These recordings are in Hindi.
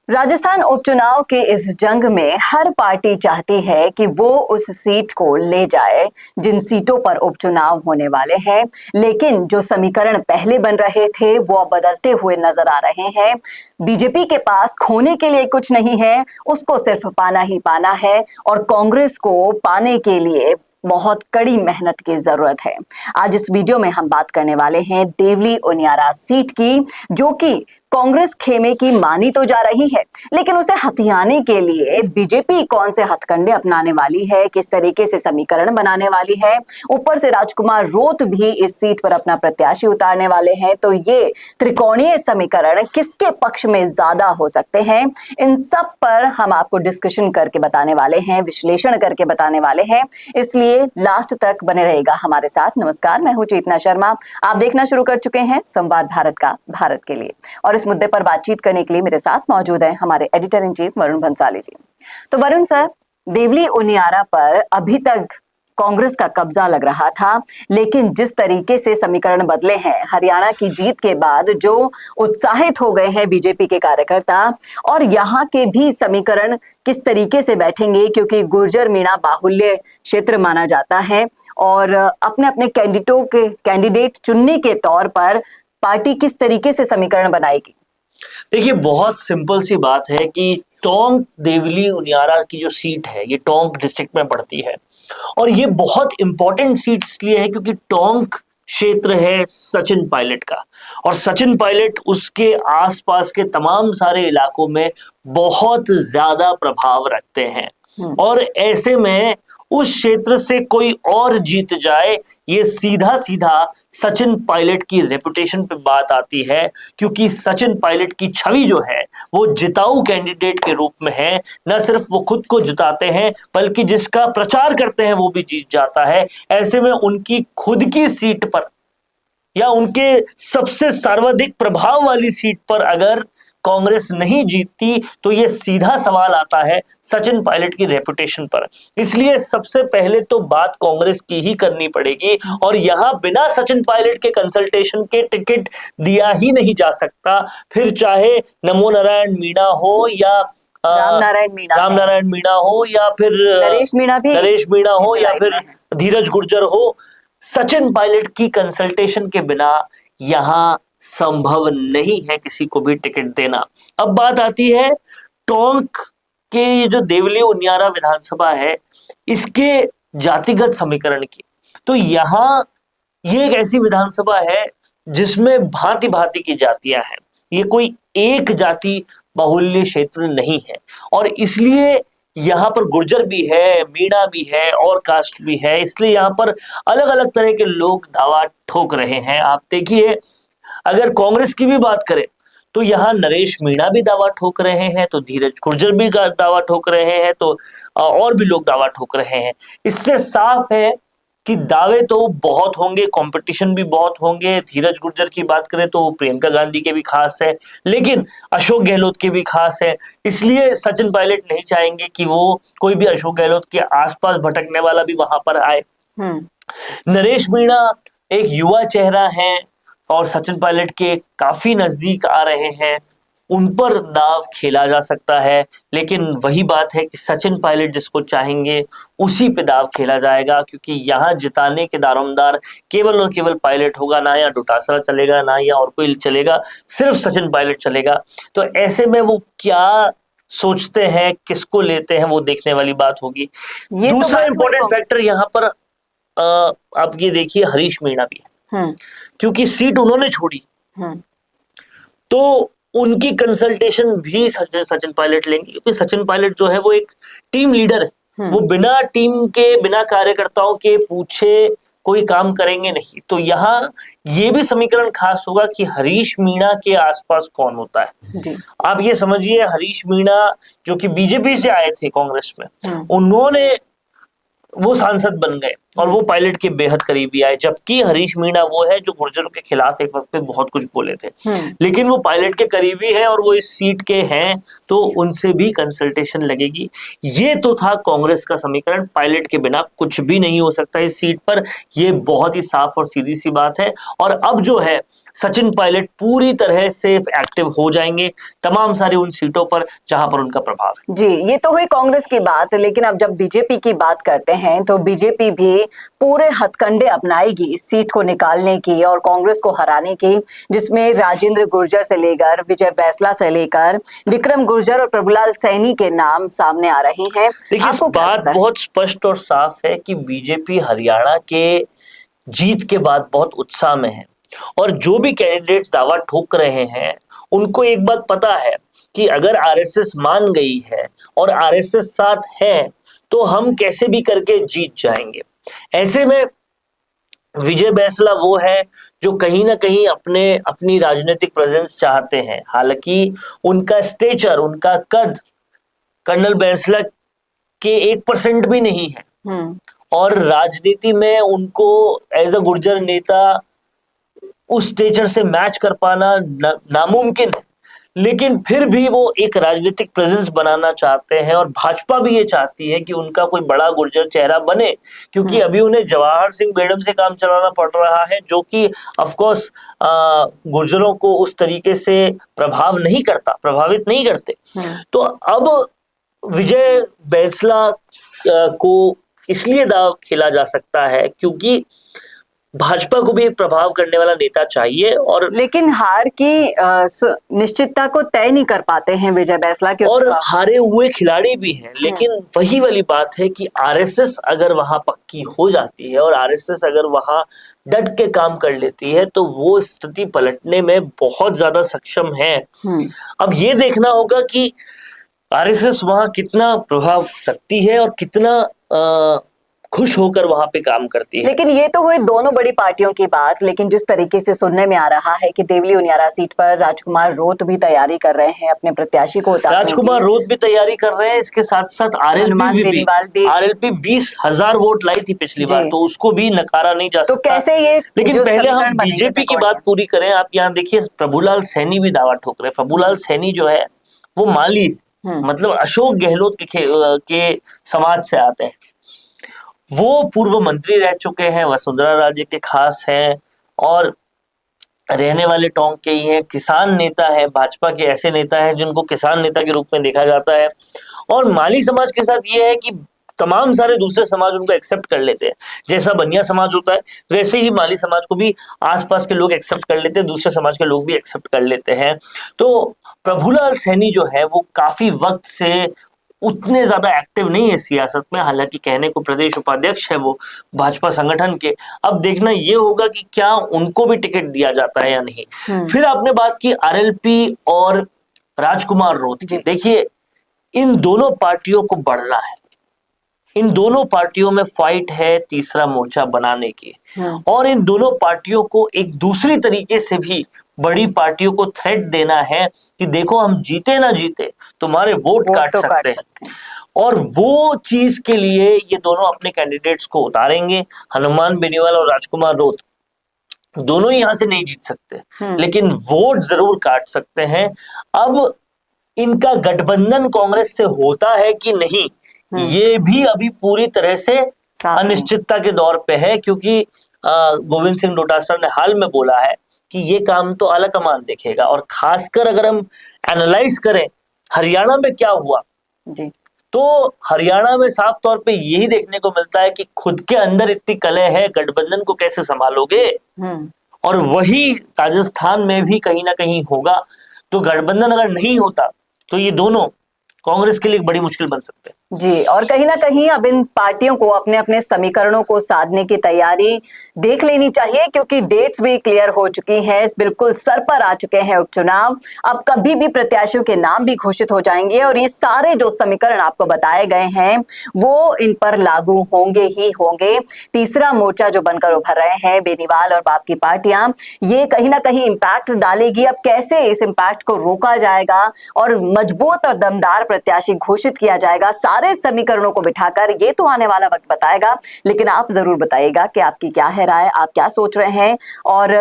राजस्थान उपचुनाव के इस जंग में हर पार्टी चाहती है कि वो उस सीट को ले जाए जिन सीटों पर उपचुनाव होने वाले हैं, लेकिन जो समीकरण पहले बन रहे थे वो अब बदलते हुए नजर आ रहे हैं। बीजेपी के पास खोने के लिए कुछ नहीं है, उसको सिर्फ पाना ही पाना है और कांग्रेस को पाने के लिए बहुत कड़ी मेहनत की जरूरत है। आज इस वीडियो में हम बात करने वाले हैं देवली उनियारा सीट की, जो कि कांग्रेस खेमे की मानी तो जा रही है, लेकिन उसे हथियाने के लिए बीजेपी कौन से हथकंडे अपनाने वाली है, किस तरीके से समीकरण बनाने वाली है। ऊपर से राजकुमार रोत भी इस सीट पर अपना प्रत्याशी उतारने वाले हैं, तो ये त्रिकोणीय समीकरण किसके पक्ष में ज्यादा हो सकते हैं, इन सब पर हम आपको डिस्कशन करके बताने वाले हैं, विश्लेषण करके बताने वाले हैं। इसलिए लास्ट तक बने रहेगा हमारे साथ। नमस्कार, मैं हूं चेतना शर्मा। आप देखना शुरू कर चुके हैं संवाद भारत का भारत के लिए, और इस मुद्दे पर बातचीत करने के लिए मेरे साथ मौजूद हैं हमारे editor in chief Varun Bhansali ji. तो वरुण सर, देवली उनियारा पर अभी तक कांग्रेस का कब्जा लग रहा था, लेकिन जिस तरीके से समीकरण बदले हैं हरियाणा की जीत के बाद, जो उत्साहित हो गए हैं बीजेपी के कार्यकर्ता, और यहाँ के भी समीकरण किस तरीके से बैठेंगे, क्योंकि गुर्जर मीणा बाहुल्य क्षेत्र माना जाता है, और अपने अपने कैंडिडेट चुनने के तौर पर पार्टी किस तरीके से समीकरण बनाएगी। देखिए, बहुत सिंपल सी बात है कि टोंक देवली उनियारा की जो सीट है ये टोंक डिस्ट्रिक्ट में पड़ती है, और ये बहुत इंपॉर्टेंट सीट इसलिए है क्योंकि टोंक क्षेत्र है सचिन पायलट का, और सचिन पायलट उसके आसपास के तमाम सारे इलाकों में बहुत ज्यादा प्रभाव रखते हैं, और ऐसे में उस क्षेत्र से कोई और जीत जाए, ये सीधा सीधा सचिन पायलट की रेपुटेशन पे बात आती है, क्योंकि सचिन पायलट की छवि जो है वो जिताऊ कैंडिडेट के रूप में है। न सिर्फ वो खुद को जिताते हैं, बल्कि जिसका प्रचार करते हैं वो भी जीत जाता है। ऐसे में उनकी खुद की सीट पर या उनके सबसे सर्वाधिक प्रभाव वाली सीट पर अगर कांग्रेस नहीं जीतती तो ये सीधा सवाल आता है सचिन पायलट की रेपुटेशन पर। इसलिए सबसे पहले तो बात कांग्रेस की ही करनी पड़ेगी, और यहां बिना सचिन पायलट के कंसल्टेशन के टिकट दिया ही नहीं जा सकता, फिर चाहे नमो नारायण मीणा हो या राम नारायण मीणा हो या फिर नरेश मीणा हो या फिर धीरज गुर्जर हो। सचिन पायलट की कंसल्टेशन के बिना यहां संभव नहीं है किसी को भी टिकट देना। अब बात आती है टोंक के ये जो देवली उनियारा विधानसभा है इसके जातिगत समीकरण की, तो यहां ये एक ऐसी विधानसभा है जिसमें भांति भांति की जातियां हैं, ये कोई एक जाति बाहुल्य क्षेत्र नहीं है, और इसलिए यहाँ पर गुर्जर भी है, मीणा भी है और कास्ट भी है, इसलिए यहाँ पर अलग अलग तरह के लोग दावा ठोक रहे हैं। आप देखिए, अगर कांग्रेस की भी बात करें तो यहाँ नरेश मीणा भी दावा ठोक रहे हैं, तो धीरज गुर्जर भी दावा ठोक रहे हैं, तो और भी लोग दावा ठोक रहे हैं। इससे साफ है कि दावे तो बहुत होंगे, कंपटीशन भी बहुत होंगे। धीरज गुर्जर की बात करें तो प्रियंका गांधी के भी खास है, लेकिन अशोक गहलोत के भी खास है। इसलिए सचिन पायलट नहीं चाहेंगे कि वो कोई भी अशोक गहलोत के आसपास भटकने वाला भी वहां पर आए। नरेश मीणा एक युवा चेहरा है और सचिन पायलट के काफी नजदीक आ रहे हैं, उन पर दाव खेला जा सकता है, लेकिन वही बात है कि सचिन पायलट जिसको चाहेंगे उसी पे दाव खेला जाएगा, क्योंकि यहाँ जिताने के दारोमदार केवल और केवल पायलट होगा, ना या डोटासरा चलेगा, ना या और कोई चलेगा, सिर्फ सचिन पायलट चलेगा। तो ऐसे में वो क्या सोचते हैं, किसको लेते हैं, वो देखने वाली बात होगी। दूसरा इंपॉर्टेंट फैक्टर यहाँ पर आप ये देखिए, हरीश मीणा भी है, क्योंकि सीट उन्होंने छोड़ी तो उनकी कंसल्टेशन भी सचिन पायलट लेंगे, क्योंकि सचिन पायलट जो है वो एक टीम लीडर है, वो बिना टीम के, बिना कार्यकर्ताओं के पूछे कोई काम करेंगे नहीं। तो यहाँ ये भी समीकरण खास होगा कि हरीश मीणा के आसपास कौन होता है जी। आप ये समझिए, हरीश मीणा जो कि बीजेपी से आए थे कांग्रेस में, उन्होंने वो सांसद बन गए, और वो पायलट के बेहद करीबी आए, जबकि हरीश मीणा वो है जो गुर्जरों के खिलाफ एक वक्त पे बहुत कुछ बोले थे, लेकिन वो पायलट के करीबी है और वो इस सीट के हैं, तो उनसे भी कंसल्टेशन लगेगी। ये तो था कांग्रेस का समीकरण, पायलट के बिना कुछ भी नहीं हो सकता इस सीट पर, ये बहुत ही साफ और सीधी सी बात है। और अब जो है सचिन पायलट पूरी तरह से एक्टिव हो जाएंगे तमाम सारी उन सीटों पर जहां पर उनका प्रभाव है। जी, ये तो हुई कांग्रेस की बात, लेकिन अब जब बीजेपी की बात करते हैं तो बीजेपी भी पूरे हथकंडे अपनाएगी इस सीट को निकालने की और कांग्रेस को हराने की, जिसमें राजेंद्र गुर्जर से लेकर विजय बैंसला से लेकर विक्रम गुर्जर और प्रभुलाल सैनी के नाम सामने आ रहे हैं। देखिए, इस बात बहुत स्पष्ट और साफ है कि बीजेपी हरियाणा के जीत के बाद बहुत उत्साह में है, और जो भी कैंडिडेट्स दावा ठोक रहे हैं उनको एक बात पता है कि अगर आरएसएस मान गई है और आरएसएस साथ है तो हम कैसे भी करके जीत जाएंगे। ऐसे में विजय बैंसला वो है जो कहीं ना कहीं अपनी राजनीतिक प्रेजेंस चाहते हैं, हालांकि उनका स्टेचर, उनका कद कर्नल बैंसला के 1% भी नहीं है, और राजनीति में उनको एज अ गुर्जर नेता उस स्टेचर से मैच कर पाना नामुमकिन है, लेकिन फिर भी वो एक राजनीतिक प्रेजेंस बनाना चाहते हैं, और भाजपा भी ये चाहती है कि उनका कोई बड़ा गुर्जर चेहरा बने, क्योंकि अभी उन्हें जवाहर सिंह बेगम से काम चलाना पड़ रहा है, जो कि ऑफ कोर्स गुर्जरों को उस तरीके से प्रभावित नहीं करते। तो अब विजय बैंसला को इसलिए दाव खेला जा सकता है क्योंकि भाजपा को भी एक प्रभाव करने वाला नेता चाहिए, और लेकिन हार की निश्चितता को तय नहीं कर पाते हैं विजय बैंसला के, और हारे हुए खिलाड़ी भी हैं। लेकिन वही वाली बात है कि आरएसएस अगर वहां पक्की हो जाती है और आरएसएस अगर वहां डट के काम कर लेती है तो वो स्थिति पलटने में बहुत ज्यादा सक्षम है। अब ये देखना होगा कि आरएसएस वहां कितना प्रभाव रखती है और कितना खुश होकर वहां पे काम करती है। लेकिन ये तो हुई दोनों बड़ी पार्टियों की बात, लेकिन जिस तरीके से सुनने में आ रहा है कि देवली उनियारा सीट पर राजकुमार रोत भी तैयारी कर रहे हैं अपने प्रत्याशी को उतारने की। राजकुमार रोत भी तैयारी कर रहे हैं, इसके साथ साथ आरएलपी 20,000 वोट लाई थी पिछली बार, तो उसको भी नकारा नहीं जा सकता। तो कैसे ये, लेकिन पहले हम बीजेपी की बात पूरी करें। आप यहाँ देखिए, प्रभुलाल सैनी भी दावा ठोक रहे हैं। प्रभुलाल सैनी जो है वो माली, मतलब अशोक गहलोत के समाज से आते हैं, वो पूर्व मंत्री रह चुके हैं, वसुंधरा राजे के खास हैं और रहने वाले टोंक के ही हैं, किसान नेता है, भाजपा के ऐसे नेता हैं जिनको किसान नेता के रूप में देखा जाता है। और माली समाज के साथ ये है कि तमाम सारे दूसरे समाज उनको एक्सेप्ट कर लेते हैं, जैसा बनिया समाज होता है वैसे ही माली समाज को भी आसपास के लोग एक्सेप्ट कर लेते हैं, दूसरे समाज के लोग भी एक्सेप्ट कर लेते हैं। तो प्रभुलाल सैनी जो है वो काफी वक्त से उतने ज्यादा एक्टिव नहीं है सियासत में, हालांकि कहने को प्रदेश उपाध्यक्ष है वो भाजपा संगठन के। अब देखना ये होगा कि क्या उनको भी टिकट दिया जाता है या नहीं। फिर आपने बात की आरएलपी और राजकुमार रोत की। देखिए, इन दोनों पार्टियों को बढ़ना है, इन दोनों पार्टियों में फाइट है तीसरा मोर्चा बनाने की, और इन दोनों पार्टियों को एक दूसरी तरीके से भी बड़ी पार्टियों को थ्रेट देना है कि देखो हम जीते ना जीते तुम्हारे वोट काट सकते हैं। और वो चीज के लिए ये दोनों अपने कैंडिडेट्स को उतारेंगे। हनुमान बेनीवाल और राजकुमार रोत दोनों ही यहां से नहीं जीत सकते, लेकिन वोट जरूर काट सकते हैं। अब इनका गठबंधन कांग्रेस से होता है कि नहीं, ये भी अभी पूरी तरह से अनिश्चितता के दौर पे है, क्योंकि गोविंद सिंह डोटासरा ने हाल में बोला है कि ये काम तो आला कमान देखेगा। और खासकर अगर हम एनालाइज करें हरियाणा में क्या हुआ जी, तो हरियाणा में साफ तौर पे यही देखने को मिलता है कि खुद के अंदर इतनी कलह है, गठबंधन को कैसे संभालोगे। और वही राजस्थान में भी कहीं ना कहीं होगा। तो गठबंधन अगर नहीं होता तो ये दोनों कांग्रेस के लिए एक बड़ी मुश्किल बन सकते हैं जी। और कहीं ना कहीं अब इन पार्टियों को अपने अपने समीकरणों को साधने की तैयारी देख लेनी चाहिए, क्योंकि डेट्स भी क्लियर हो चुकी हैं, बिल्कुल सर पर आ चुके हैं उपचुनाव। अब कभी भी प्रत्याशियों के नाम भी घोषित हो जाएंगे और ये सारे जो समीकरण आपको बताए गए हैं वो इन पर लागू होंगे ही होंगे। तीसरा मोर्चा जो बनकर उभर रहे हैं बेनीवाल और बाप की पार्टियां, ये कहीं ना कहीं इम्पैक्ट डालेगी। अब कैसे इस इम्पैक्ट को रोका जाएगा और मजबूत और दमदार प्रत्याशी घोषित किया जाएगा सारे समीकरणों को बिठाकर, ये तो आने वाला वक्त बताएगा। लेकिन आप जरूर बताइएगा कि आपकी क्या है राय, आप क्या सोच रहे हैं। और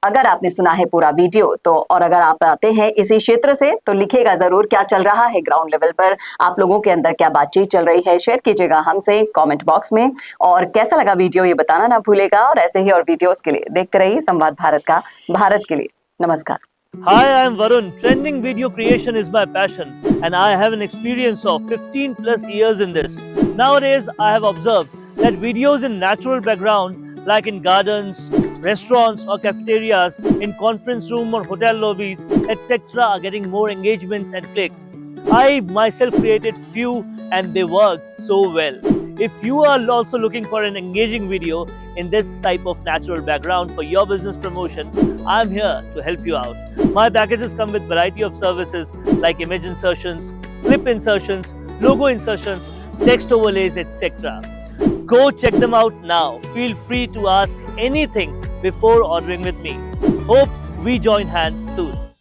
अगर आपने सुना है पूरा वीडियो तो, और अगर आप आते हैं इसी क्षेत्र से, तो लिखिएगा जरूर क्या चल रहा है ग्राउंड लेवल पर, आप लोगों के अंदर क्या बातचीत चल रही है। शेयर कीजिएगा हमसे कमेंट बॉक्स में, और कैसा लगा वीडियो ये बताना ना भूलेगा। और ऐसे ही और वीडियोस के लिए देखते रहिए संवाद भारत का, भारत के लिए। नमस्कार। Hi, I'm Varun. Trending video creation is my passion, and I have an experience of 15 plus years in this. Nowadays, I have observed that videos in natural background, like in gardens, restaurants or cafeterias, in conference room or hotel lobbies, etc., are getting more engagements and clicks. I myself created few and they worked so well. If you are also looking for an engaging video in this type of natural background for your business promotion, I'm here to help you out. My packages come with variety of services like image insertions, clip insertions, logo insertions, text overlays, etc. Go check them out now. Feel free to ask anything before ordering with me. Hope we join hands soon.